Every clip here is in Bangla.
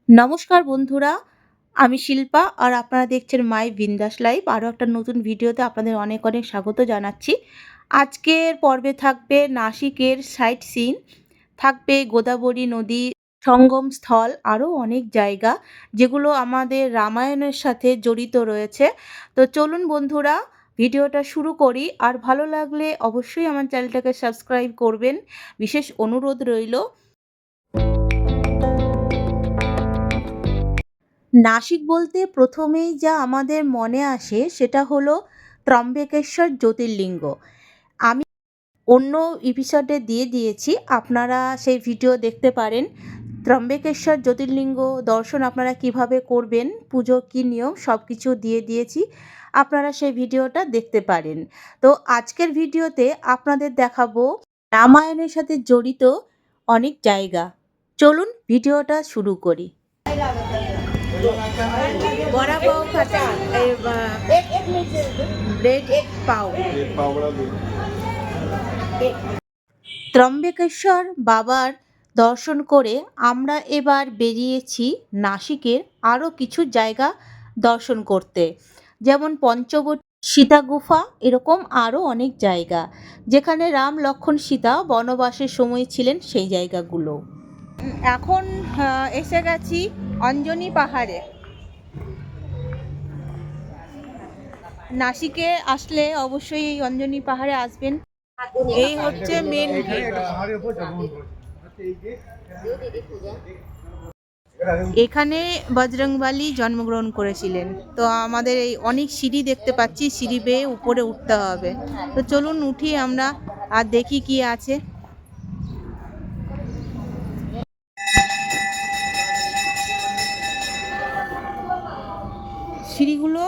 নমস্কার বন্ধুরা, আমি শিল্পা আর আপনারা দেখছেন মাই বিন্দাস লাইফ। আরও একটা নতুন ভিডিওতে আপনাদের অনেক অনেক স্বাগত জানাচ্ছি। আজকের পর্বে থাকবে নাসিকের সাইট সিন, থাকবে গোদাবরী নদী সঙ্গম স্থল, আরও অনেক জায়গা যেগুলো আমাদের রামায়ণের সাথে জড়িত রয়েছে। তো চলুন বন্ধুরা, ভিডিওটা শুরু করি। আর ভালো লাগলে অবশ্যই আমার চ্যানেলটাকে সাবস্ক্রাইব করবেন, বিশেষ অনুরোধ রইল। নাসিক বলতে প্রথমেই যা আমাদের মনে আসে সেটা হলো ত্রম্বকেশ্বর জ্যোতির্লিঙ্গ। আমি অন্য এপিসোডে দিয়ে দিয়েছি, আপনারা সেই ভিডিও দেখতে পারেন। ত্রম্বকেশ্বর জ্যোতির্লিঙ্গ দর্শন আপনারা কিভাবে করবেন, পুজো কী নিয়ম, সব কিছু দিয়ে দিয়েছি, আপনারা সেই ভিডিওটা দেখতে পারেন। তো আজকের ভিডিওতে আপনাদের দেখাবো রামায়ণের সাথে জড়িত অনেক জায়গা। চলুন ভিডিওটা শুরু করি। বড়া পাও খাতা, ব্রেড এক পাও। ত্রম্বকেশ্বর বাবার দর্শন করে আমরা এবার বেরিয়েছি নাসিকের আরও কিছু জায়গা দর্শন করতে, যেমন পঞ্চবটী, সীতা গুফা, এরকম আরও অনেক জায়গা যেখানে রাম লক্ষ্মণ সীতা বনবাসের সময় ছিলেন, সেই জায়গাগুলো। এখন এসে গেছি অঞ্জনী পাহাড়ে। নাসিকে আসলে অবশ্যই এই অঞ্জনী পাহাড়ে আসবেন। এই হচ্ছে মেন গেট। এখানে বজরংবলী জন্মগ্রহণ করেছিলেন। তো আমাদের এই অনেক সিঁড়ি দেখতে পাচ্ছি, সিঁড়ি বেয়ে উপরে উঠতে হবে। তো চলুন উঠি আমরা আর দেখি কি আছে। সিঁড়িগুলো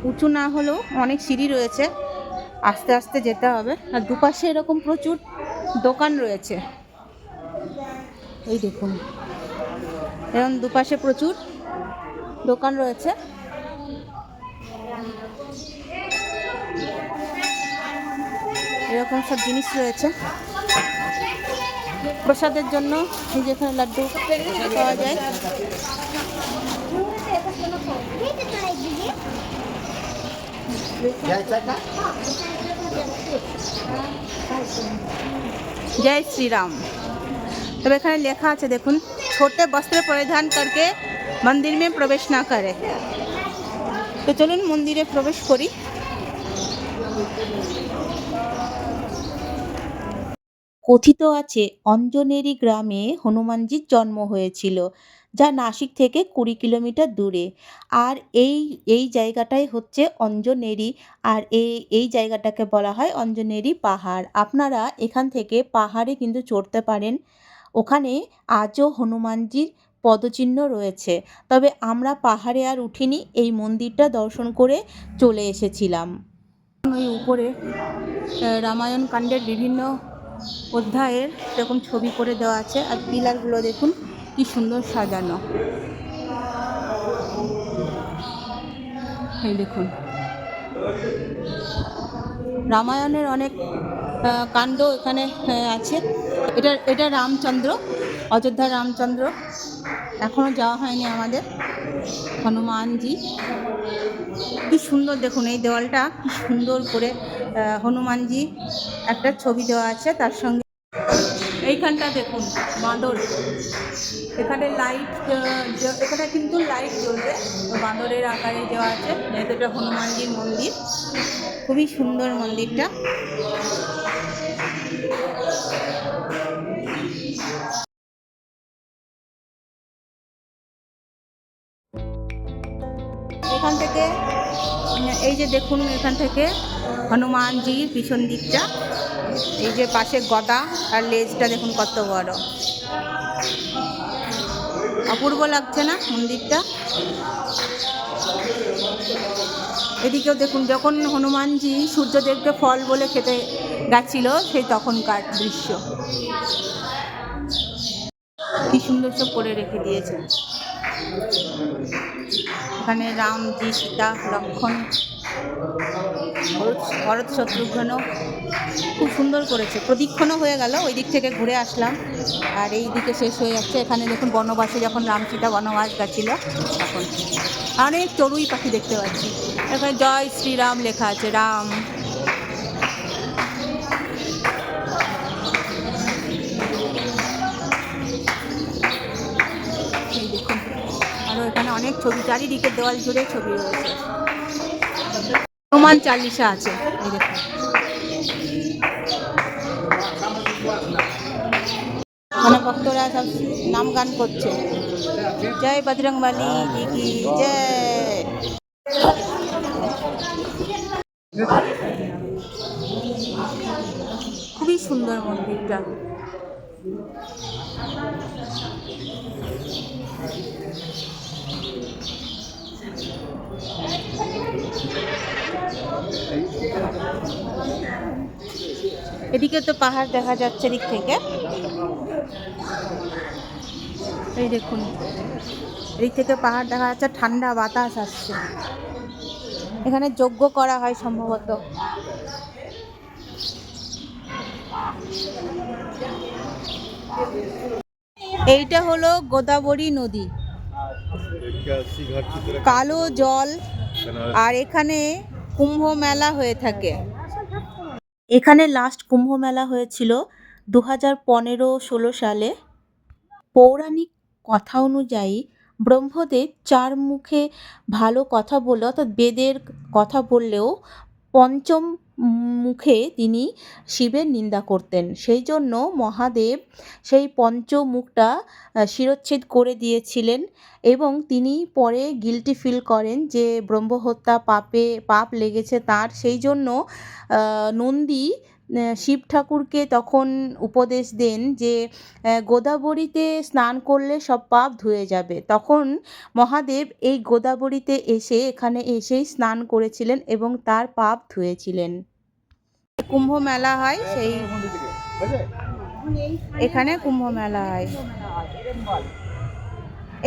উঁচু না হলেও অনেক সিঁড়ি রয়েছে, আস্তে আস্তে যেতে হবে। আর দুপাশে এরকম প্রচুর দোকান রয়েছে, এই দেখুন এরকম দুপাশে প্রচুর দোকান রয়েছে। এরকম সব জিনিস রয়েছে প্রসাদের জন্য। এই যেখানে লাড্ডু পাওয়া যায়। জয় শ্রীরাম। তবে এখানে লেখা আছে দেখুন, ছোটে বস্ত্র পরিধান করকে মন্দির মে প্রবেশ না করে। তো চলুন মন্দিরে প্রবেশ করি। কথিত আছে অঞ্জনেরি গ্রামে হনুমানজির জন্ম হয়েছিল, যা নাসিক থেকে 20 কিলোমিটার দূরে। আর এই জায়গাটাই হচ্ছে অঞ্জনেরি। আর এই জায়গাটাকে বলা হয় অঞ্জনেরি পাহাড়। আপনারা এখান থেকে পাহাড়ে কিন্তু চড়তে পারেন। ওখানে আজও হনুমানজির পদচিহ্ন রয়েছে। তবে আমরা পাহাড়ে আর উঠিনি, এই মন্দিরটা দর্শন করে চলে এসেছিলাম। ওই উপরে রামায়ণ কাণ্ডের বিভিন্ন অধ্যায়ের এরকম ছবি করে দেওয়া আছে। আর পিলারগুলো দেখুন কি সুন্দর সাজানো। এই দেখুন রামায়ণের অনেক কাণ্ড এখানে আছে। এটা রামচন্দ্র, অযোধ্যার রামচন্দ্র। এখনও যাওয়া হয়নি আমাদের। হনুমানজি কি সুন্দর দেখুন, এই দেওয়ালটা কি সুন্দর করে হনুমানজি একটা ছবি দেওয়া আছে। তার সঙ্গে এইখানটা দেখুন বাঁদর, এখানে লাইট, এখানে কিন্তু লাইট জ্বলবে, বাঁদরের আকারে দেওয়া আছে, যেহেতু এটা হনুমানজির মন্দির। খুবই সুন্দর মন্দিরটা। এখান থেকে এই যে দেখুন, এখান থেকে হনুমানজির পিছন দিকটা, এই যে পাশে গদা আর লেজটা দেখুন কত বড়, অপূর্ব লাগছে না মন্দিরটা? এদিকেও দেখুন, যখন হনুমানজি সূর্যদেবকে ফল বলে খেতে গেছিল সেই তখনকার দৃশ্য। কি সুন্দর সব করে রেখে দিয়েছে। এখানে রামজি, সীতা, লক্ষ্মণ ভরত শত্রুঘ্ন খুব সুন্দর করেছে। প্রদীক্ষণও হয়ে গেল, ওই দিক থেকে ঘুরে আসলাম, আর এই দিকে শেষ হয়ে যাচ্ছে। এখানে দেখুন বনবাসে যখন রাম সীতা বনবাস গেছিল তখন অনেক চড়ুই পাখি দেখতে পাচ্ছি। এখানে জয় শ্রীরাম লেখা আছে, রাম। এই দেখুন আরও এখানে অনেক ছবি, চারিদিকে দেওয়াল জুড়ে ছবি রয়েছে। হনুমান চালিশা আছে, এই দেখুন। মানে ভক্তরা সব নাম গান করছে, জয় বজরংবলী জি কি জয়। খুবই সুন্দর মন্দিরটা। এদিকে তো পাহাড় দেখা যাচ্ছে দিক থেকে, এই দেখুন এদিক থেকে পাহাড় দেখা যাচ্ছে, ঠান্ডা বাতাস আসছে। এখানে যজ্ঞ করা হয় সম্ভবত। এইটা হলো গোদাবরী নদী, কালো জল, আর এখানে কুম্ভ মেলা হয়ে থাকে। এখানে লাস্ট কুম্ভ মেলা হয়েছিল 2015-16 সালে। পৌরাণিক কথা অনুযায়ী ব্রহ্মদেব 4 মুখে ভালো কথা বলে, অর্থাৎ বেদের কথা বললেও পঞ্চম মুখে তিনি শিবের নিন্দা করতেন। সেই জন্য মহাদেব সেই পঞ্চমুখটা শিরচ্ছেদ করে দিয়েছিলেন, এবং তিনি পরে গিল্টি ফিল করেন যে ব্রহ্মহত্যা পাপ লেগেছে তার। সেই জন্য নন্দী শিব ঠাকুরকে তখন উপদেশ দেন যে গোদাবরীতে স্নান করলে সব পাপ ধুয়ে যাবে। তখন মহাদেব এই গোদাবরীতে এখানে এসেই স্নান করেছিলেন এবং তার পাপ ধুয়েছিলেন। কুম্ভ মেলা হয়, সেই এখানে কুম্ভ মেলা হয়।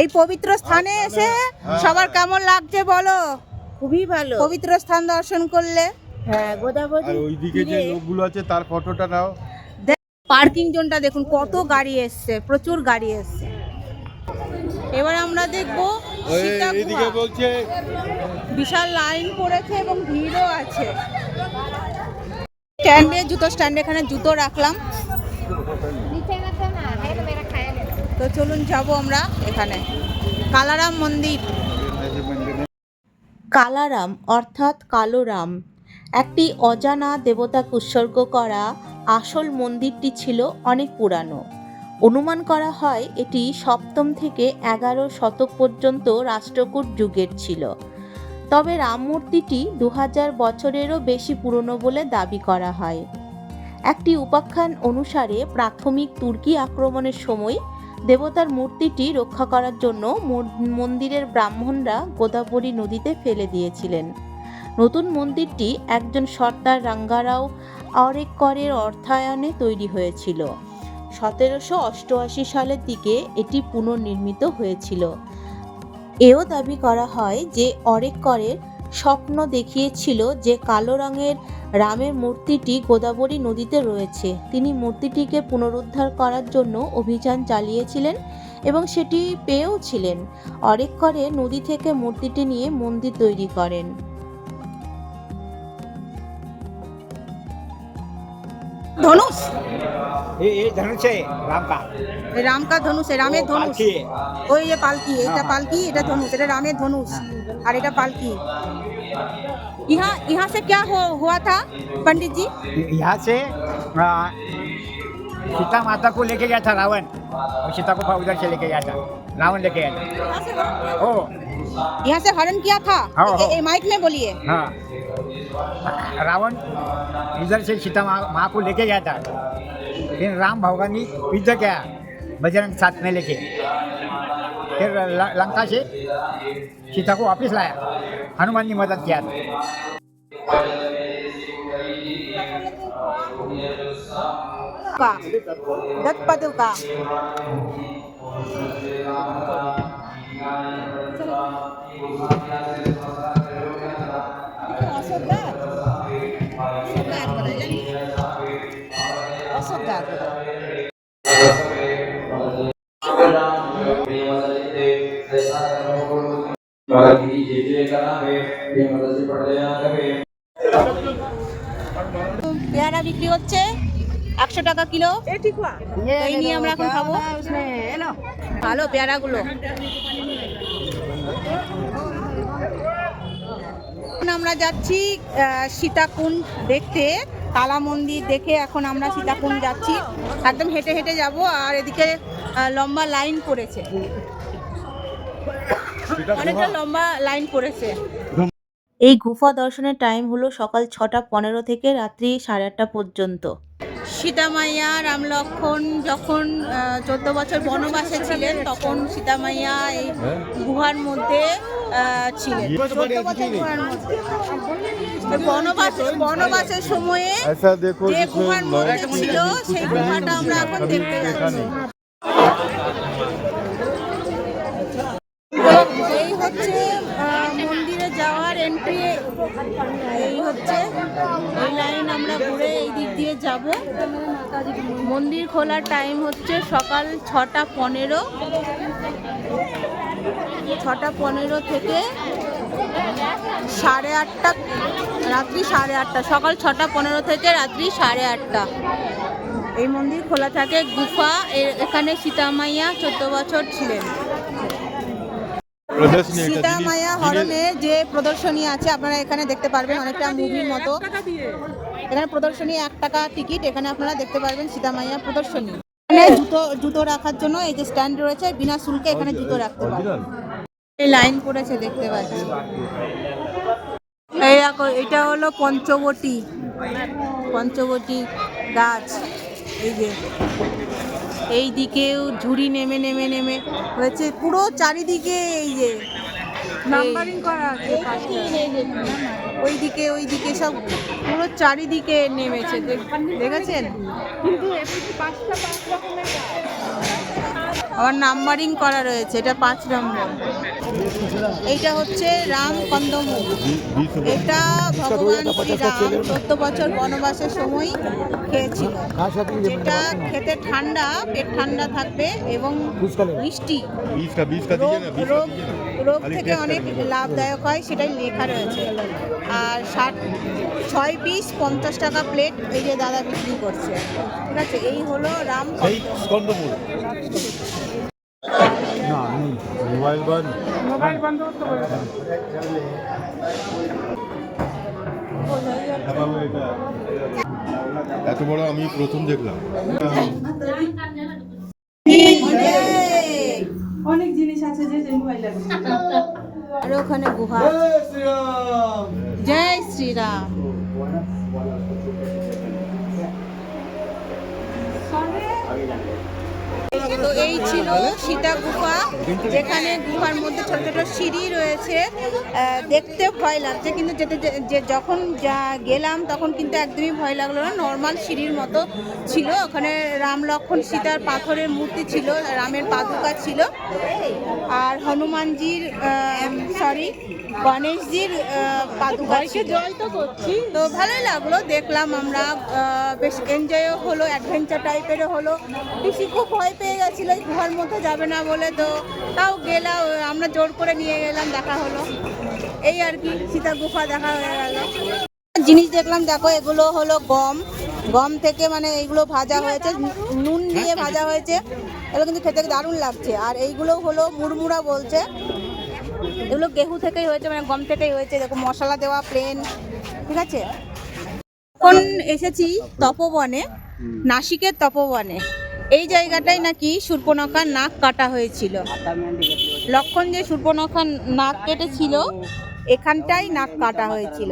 এই পবিত্র স্থানে এসে সবার কেমন লাগছে বলো? খুবই ভালো, পবিত্র স্থান দর্শন করলে। হ্যাঁ, গোদাবরী। আর ওইদিকে যে লোকগুলো আছে তার ফটোটা নাও। পার্কিং জোনটা দেখুন, কত গাড়ি এসছে, প্রচুর গাড়ি এসছে। এবার আমরা দেখবো এদিকে বলছে বিশাল লাইন পড়েছে এবং ভিড়ও আছে। স্ট্যান্ডে, জুতো স্ট্যান্ডে এখানে জুতো রাখলাম। তো চলুন যাবো আমরা এখানে কালারাম মন্দির। কালারাম অর্থাৎ কালো রাম, একটি অজানা দেবতাকে উৎসর্গ করা আসল মন্দিরটি ছিল অনেক পুরানো। অনুমান করা হয় এটি 7ম থেকে 11 শতক পর্যন্ত রাষ্ট্রকূট যুগের ছিল। তবে রাম মূর্তিটি 2000 বছরেরও বেশি পুরনো বলে দাবি করা হয়। একটি উপাখ্যান অনুসারে প্রাথমিক তুর্কি আক্রমণের সময় দেবতার মূর্তিটি রক্ষা করার জন্য মন্দিরের ব্রাহ্মণরা গোদাবরী নদীতে ফেলে দিয়েছিলেন। নতুন মন্দিরটি একজন সর্দার রাঙ্গারাও অরেক্করের অর্থায়নে তৈরি হয়েছিল। 1788 সালের দিকে এটি পুনর্নির্মিত হয়েছিল। এও দাবি করা হয় যে অরেক্করের স্বপ্ন দেখিয়েছিল যে কালো রঙের রামের মূর্তিটি গোদাবরী নদীতে রয়েছে। তিনি মূর্তিটিকে পুনরুদ্ধার করার জন্য অভিযান চালিয়েছিলেন এবং সেটি পেয়েওছিলেন। অরেক্করে নদী থেকে মূর্তিটি নিয়ে মন্দির তৈরি করেন। ধনুষ, ये धनुष है राम का। राम का धनुष है, रामेर धनुष। ওই যে পালকি, এটা পালকি, এটা ধনুষ, এটা রামের ধনুষ, আর এটা পালকি। यहाँ से क्या हुआ था पंडित जी? यहाँ से सीता माता को लेके गया था रावण, और सीता को उधर से लेके गया था, रावण लेके गया था। ओ यहाँ से हरण किया था। माइक में बोलिए। हाँ, रावण इधर से सीता माँ को लेके गया था, फिर राम भगवान ने युद्ध किया बजरंग साथ में लेके, फिर लंका से सीता को वापस लाया, हनुमान ने मदद किया था। दत्त पादुका। পেয়ারা বিক্রি হচ্ছে 100 টাকা কিলো। এই নিয়ে আমরা এখন খাবো। ভালো পেয়ারাগুলো। এখন আমরা যাচ্ছি সীতাকুণ্ড দেখতে। কালা মন্দির দেখে এখন আমরা সীতাকুণ্ড যাচ্ছি। একদম হেঁটে হেঁটে যাব। আর এদিকে লম্বা লাইন পড়েছে, অনেকটা লম্বা লাইন পড়েছে। এই গুফা দর্শনের টাইম হলো সকাল 6:15 থেকে রাত্রি 8:30 পর্যন্ত। সীতা মাইয়া রাম লক্ষ্মণ যখন 14 বছর বনবাসে ছিলেন তখন সীতা মাইয়া এই গুহার মধ্যে ছিলেন। 14 বছর গুহার মধ্যে বনবাসের সময়ে যে গুহার মধ্যে ছিল সেই গুহাটা আমরা এখন দেখতে যাচ্ছি। এই হচ্ছে মন্দিরে যাওয়ার এন্ট্রি। এই হচ্ছে এই লাইন, আমরা ঘুরে এই দিক দিয়ে যাব। মন্দির খোলার টাইম হচ্ছে সকাল 6:15। 6:15 থেকে 8:30, রাত্রি 8:30। সকাল 6:15 থেকে রাত্রি 8:30 এই মন্দির খোলা থাকে। গুফা, এখানে সীতা মাইয়া 14 বছর ছিলেন। সীতা মায়া হরণের যে প্রদর্শনী আছে আপনারা এখানে দেখতে পারবেন, অনেকটা মুভির মতো। এখানে প্রদর্শনী 1 টাকা টিকিট। এখানে আপনারা দেখতে পারবেন সীতা মাইয়া প্রদর্শনী। এখানে জুতো রাখার জন্য এই যে স্ট্যান্ড রয়েছে, বিনা শুল্কে এখানে জুতো রাখতে পারবেন। এই লাইন পড়েছে দেখতে পাচ্ছি। এই দেখো, এটা হলো পঞ্চবটি গাছ। এই যে এই দিকেও ঝুড়ি নেমে নেমে নেমে হয়েছে পুরো চারিদিকে। এই যে নাম্বারিং করা আছে, ওইদিকে সব পুরো চারিদিকে নেমেছে, দেখেছেন? আবার নাম্বারিং করা রয়েছে, এটা 5 নম্বর। এইটা হচ্ছে রাম কন্দমূল। এটা ভগবান শ্রীরাম 14 বছর বনবাসের সময় খেয়েছিল। যেটা খেতে ঠান্ডা, পেট ঠান্ডা থাকবে এবং মিষ্টি, রোগ থেকে অনেক লাভদায়ক হয়, সেটাই লেখা রয়েছে। আর 6 পিস 50 টাকা প্লেট এই যে দাদা বিক্রি করছে। ঠিক আছে, এই হলো রাম কন্দমূল। মোবাইল বন্ধ করতে বলছে। এত বড় আমি প্রথম দেখলাম। অনেক জিনিস আছে যে মোবাইল লাগে। আর ওখানে গুহা। জয় শ্রীরাম। তো এই ছিল সীতা গুফা, যেখানে গুহার মধ্যে ছোট ছোট সিঁড়ি রয়েছে। দেখতে ভয় লাগছে, কিন্তু যখন গেলাম তখন কিন্তু একদমই ভয় লাগলো না। নর্মাল সিঁড়ির মতো ছিল। ওখানে রাম লক্ষ্মণ সীতার পাথরের মূর্তি ছিল, রামের পাদুকা ছিল, আর হনুমানজির গণেশজির পাদুকা ছিল। তো ভালোই লাগলো, দেখলাম আমরা। বেশ এনজয়ও হলো, অ্যাডভেঞ্চার টাইপেরও হলো। পিসি খুব ভয় পেয়ে গেছিল এই গুহার মধ্যে যাবে না বলে, তো তাও গেলাম, আমরা জোর করে নিয়ে গেলাম, দেখা হলো। এই আর কি, সীতা গুফা দেখা হয়ে গেল। জিনিস দেখলাম, দেখো এগুলো হলো গম থেকে, মানে এইগুলো ভাজা হয়েছে, নুন দিয়ে ভাজা হয়েছে। এগুলো কিন্তু খেতে দারুণ লাগছে। আর এইগুলো হলো মুড়মুড়া বলছে, এগুলো গেহু থেকেই হয়েছে, মানে গম থেকেই হয়েছে। দেখো মশলা দেওয়া প্লেন। ঠিক আছে, এখন এসেছি তপবনে, নাসিকের তপবনে। এই জায়গাটায় নাকি শূর্পণখার নাক কাটা হয়েছিল। লক্ষ্মণ যে শূর্পণখার নাক কেটেছিল, এখানটাই নাক কাটা হয়েছিল,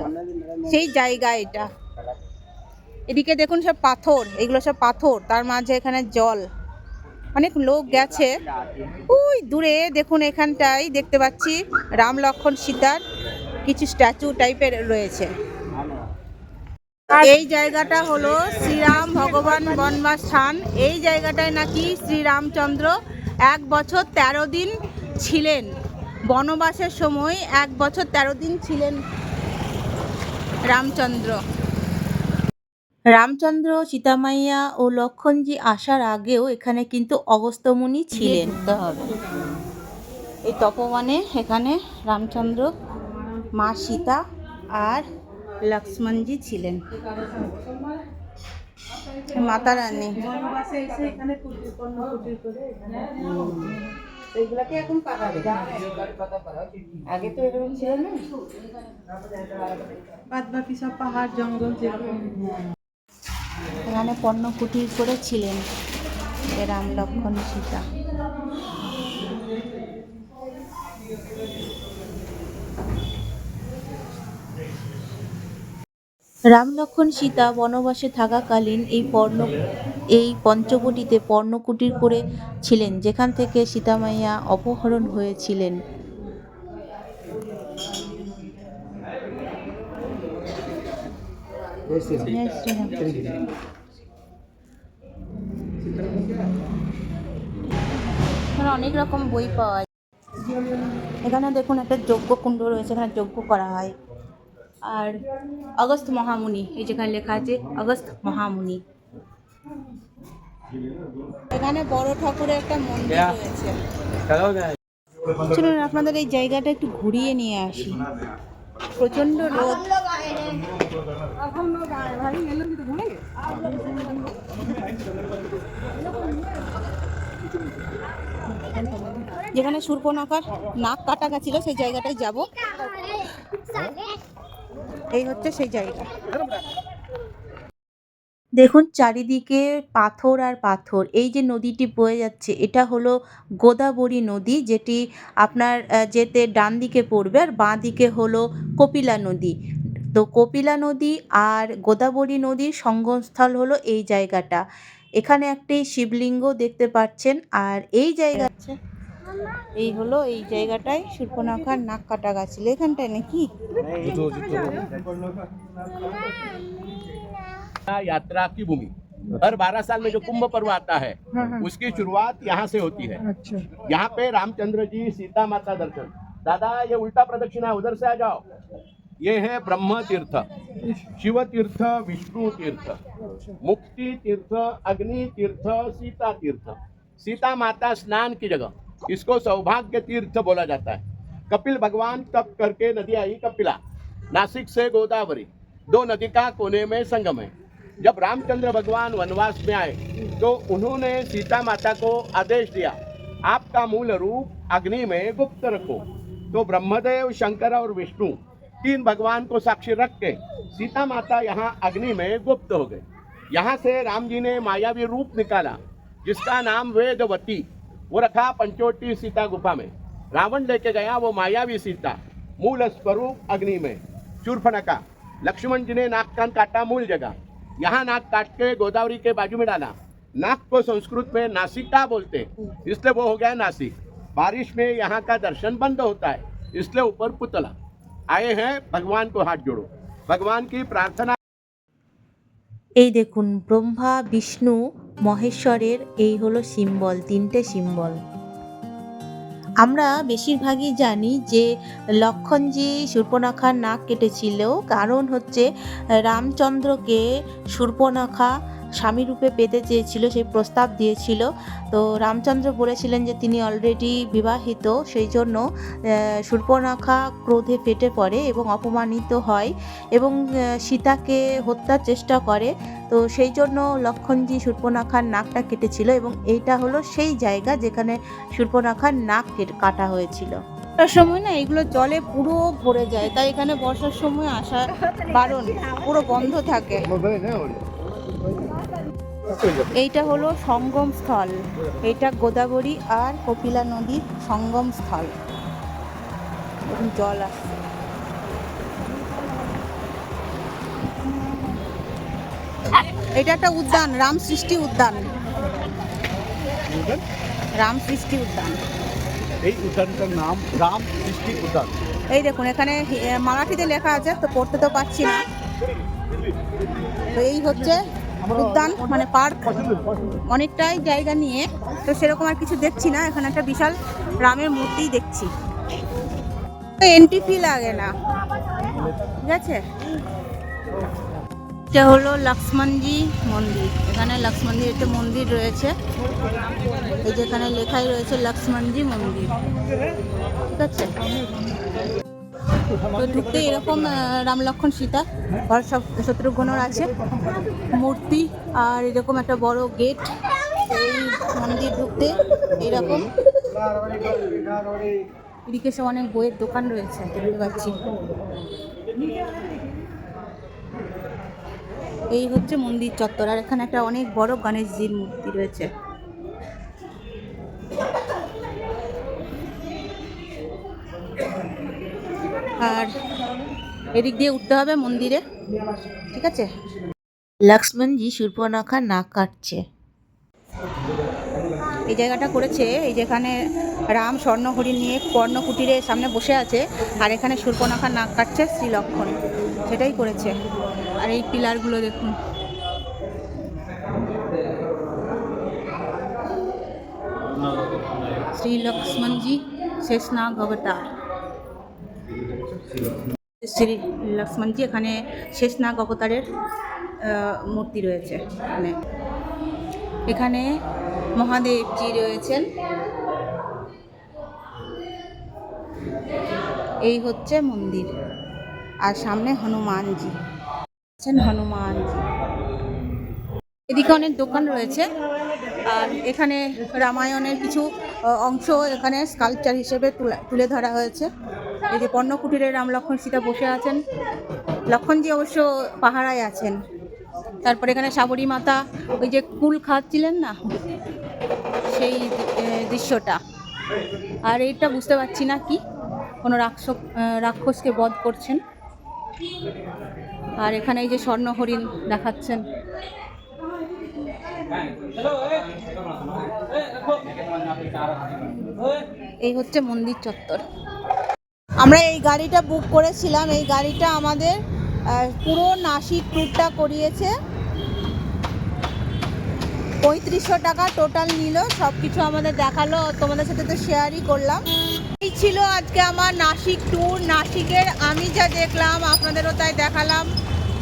সেই জায়গা এটা। এদিকে দেখুন সব পাথর, এগুলো সব পাথর, তার মাঝে এখানে জল। অনেক লোক গেছে। ওই দূরে দেখুন, এখানটাই দেখতে পাচ্ছি রাম লক্ষ্মণ সীতার কিছু স্ট্যাচু টাইপের রয়েছে। এই জায়গাটা হলো শ্রীরাম ভগবান বনবাস স্থান। এই জায়গাটায় নাকি শ্রীরামচন্দ্র 1 বছর 13 দিন ছিলেন। বনবাসের সময় 1 বছর 13 দিন ছিলেন রামচন্দ্র। সীতামাইয়া ও লক্ষ্মণজি আসার আগেও এখানে কিন্তু অগস্ত্যমুনি ছিলেন। এই তপবনে এখানে রামচন্দ্র, মা সীতা আর লক্ষ্মণজি ছিলেন। মাতা রানী বনবাসে এসে এখানে পণ্য কুটির করে এখানে এইগুলাকে এখন পাঠাবে। আগে তো এরকম ছিল না, বাদ বাকি সব পাহাড় জঙ্গল যেরকম। এখানে পণ্য কুটির করে ছিলেন এ রাম লক্ষ্মণ সীতা। রাম লক্ষ্মণ সীতা বনবাসে থাকাকালীন এই পঞ্চবটিতে পর্ণকুটির করে ছিলেন, যেখান থেকে সীতামাইয়া অপহরণ হয়েছিলেন। জয় শ্রীরাম। এখানে অনেক রকম বই পাওয়া যায়। এখানে দেখুন একটা যজ্ঞ কুণ্ড রয়েছে, এখানে যজ্ঞ করা হয়। আর অগস্ত্য মহামুনি, এই যেখানে লেখা আছে অগস্ত্য মহামুনি। এখানে বড় ঠাকুরের একটা মন্দির রয়েছে। চলুন আপনাদের এই জায়গাটা একটু ঘুরিয়ে নিয়ে আসি। প্রচন্ড রোদ। যেখানে শূর্পণখার নাক কাটা গেছিল সেই জায়গাটায় যাব। এই হচ্ছে সেই জায়গা। দেখুন চারিদিকে পাথর আর পাথর। এই যে নদীটি বয়ে যাচ্ছে এটা হলো গোদাবরী নদী, যেটি আপনার যেতে ডান দিকে পড়বে, আর বাঁ দিকে হলো কপিলা নদী। তো কপিলা নদী আর গোদাবরী নদীর সঙ্গমস্থল হলো এই জায়গাটা। এখানে একটি শিবলিঙ্গ দেখতে পাচ্ছেন। আর এই জায়গা এই হলো এই জায়গাটায় শূর্পণখার নাক কাটা গেছিল, এখানটায় নাকি। यात्रा की भूमि हर 12 साल में जो कुंभ पर्व आता है उसकी शुरुआत यहाँ से होती है। यहाँ पे रामचंद्र जी, सीता माता दर्शन। दादा ये उल्टा प्रदक्षिणा, उधर से आ जाओ। ये है ब्रह्म तीर्थ, शिव तीर्थ, विष्णु तीर्थ, मुक्ति तीर्थ, अग्नि तीर्थ, सीता तीर्थ। सीता माता स्नान की जगह, इसको सौभाग्य तीर्थ बोला जाता है। कपिल भगवान तप करके नदी आई कपिला, नासिक से गोदावरी, दो नदी का कोने में संगम है। जब रामचंद्र भगवान वनवास में आए तो उन्होंने सीता माता को आदेश दिया, आपका मूल रूप अग्नि में गुप्त रखो। तो ब्रह्मदेव, शंकर और विष्णु तीन भगवान को साक्षी रख के सीता माता यहाँ अग्नि में गुप्त हो गए। यहाँ से राम जी ने मायावी रूप निकाला जिसका नाम वेदवती, वो रखा पंचवटी सीता गुफा में। रावण लेके गया वो मायावी सीता, मूल स्वरूप अग्नि में। शूर्पणखा, लक्ष्मण जी ने नाक कान काटा मूल जगह, यहाँ नाक काट के गोदावरी के बाजू में डाला। नाक को संस्कृत में नासिका बोलते हैं, इसलिए वो हो गया नासिक। बारिश में यहाँ का दर्शन बंद होता है, इसलिए ऊपर पुतला। आए हैं भगवान को हाथ जोड़ो, भगवान की प्रार्थना। এই দেখুন ব্রহ্মা, বিষ্ণু, মহেশ্বরের এই হলো সিম্বল, তিনটে সিম্বল। আমরা বেশিরভাগই জানি যে লক্ষ্মণজি শূর্পণখার নাক কেটেছিল, কারণ হচ্ছে রামচন্দ্রকে শূর্পণখা স্বামী রূপে পেতে চেয়েছিল, সেই প্রস্তাব দিয়েছিল। তো রামচন্দ্র বলেছিলেন যে তিনি অলরেডি বিবাহিত, সেই জন্য শূর্পণখা ক্রোধে ফেটে পড়ে এবং অপমানিত হয় এবং সীতাকে হত্যার চেষ্টা করে। তো সেই জন্য লক্ষ্মণজি শূর্পণখার নাকটা কেটেছিল এবং এইটা হলো সেই জায়গা যেখানে শূর্পণখার নাক কাটা হয়েছিল। বর্ষার সময় না এগুলো জলে পুরো ভরে যায়, তাই এখানে বর্ষার সময় আসা বারণ, পুরো বন্ধ থাকে। এইটা হলো সঙ্গম স্থল, এটা গোদাবরী আর কপিলা নদীর সঙ্গম স্থল। জল আসছে। এটা একটা উদ্যান, রাম সৃষ্টি উদ্যান, রাম সৃষ্টি উদ্যান। এই উদ্যানটার নাম রাম সৃষ্টি উদ্যান। এই দেখুন এখানে মারাঠিতে লেখা আছে, তো পড়তে তো পারছি না। তো এই হচ্ছে উদ্যান, মানে পার্ক, অনেকটাই জায়গা নিয়ে। তো সেরকম আর কিছু দেখছি না, এখানে একটা বিশাল রামের মূর্তি দেখছি। এন্ট্রি ফি লাগে না, ঠিক আছে। এটা হলো লক্ষ্মণজি মন্দির। এখানে লক্ষ্মণজির একটা মন্দির রয়েছে, এই যে এখানে লেখাই রয়েছে লক্ষ্মণজি মন্দির, ঠিক আছে। তো ঢুকতে এরকম রাম লক্ষ্মণ সীতা আর সব শত্রুঘ্নর আছে মূর্তি, আর এরকম একটা বড় গেট। এই মন্দির ঢুকতে এরকম এদিকে সব অনেক বইয়ের দোকান রয়েছে দেখতে পাচ্ছি। এই হচ্ছে মন্দির চত্বর, আর এখানে একটা অনেক বড় গণেশজির মূর্তি রয়েছে। আর এদিক দিয়ে উঠতে হবে মন্দিরে, ঠিক আছে। লক্ষ্মণজি শূর্পণখা নাক কাটছে। এই জায়গাটা করেছে, এই যেখানে রাম স্বর্ণ হরিণ নিয়ে কর্ণকুটিরের সামনে বসে আছে, আর এখানে শূর্পণখার নাক কাটছে শ্রী লক্ষ্মণ, সেটাই করেছে। আর এই পিলারগুলো দেখুন, শ্রী লক্ষ্মণজি শেষনাগ অবতার। শ্রী লক্ষ্মণজি এখানে শেষনাগ অবতারের মূর্তি রয়েছে। এখানে মহাদেবজি রয়েছেন। এই হচ্ছে মন্দির, আর সামনে হনুমানজি হনুমানজি। এদিকে অনেক দোকান রয়েছে, আর এখানে রামায়ণের কিছু অংশ এখানে স্কাল্পচার হিসেবে তুলে ধরা হয়েছে। এই যে পর্ণকুটিরে রাম লক্ষ্মণ সীতা বসে আছেন, লক্ষ্মণজি অবশ্য পাহারায় আছেন। তারপরে এখানে সাবরী মাতা ওই যে কুল খাচ্ছিলেন না, সেই দৃশ্যটা। আর এইটা বুঝতে পারছি না কি, কোনো রাক্ষসকে বধ করছেন। আর এখানে এই যে স্বর্ণ হরিণ দেখাচ্ছেন। এই হচ্ছে মন্দির চত্বর। আমরা এই গাড়িটা বুক করেছিলাম, এই গাড়িটা আমাদের পুরো নাসিক ট্যুরটা করিয়েছে। 3500 টাকা টোটাল নিল, সব কিছু আমাদের দেখালো, তোমাদের সাথে তো শেয়ারই করলাম। এই ছিল আজকে আমার নাসিক ট্যুর। নাসিকের আমি যা দেখলাম আপনাদেরও তাই দেখালাম।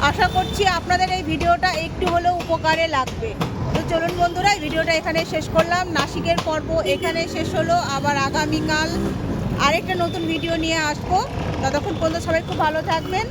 আশা করছি আপনাদের এই ভিডিওটা একটু হলেও উপকারে লাগবে। তো চলুন বন্ধুরা, এই ভিডিওটা এখানে শেষ করলাম। নাসিকের পর্ব এখানে শেষ হলো। আবার আগামীকাল আরেকটা নতুন ভিডিও নিয়ে আসবো। ততক্ষণ পর্যন্ত সবাই খুব ভালো থাকবেন।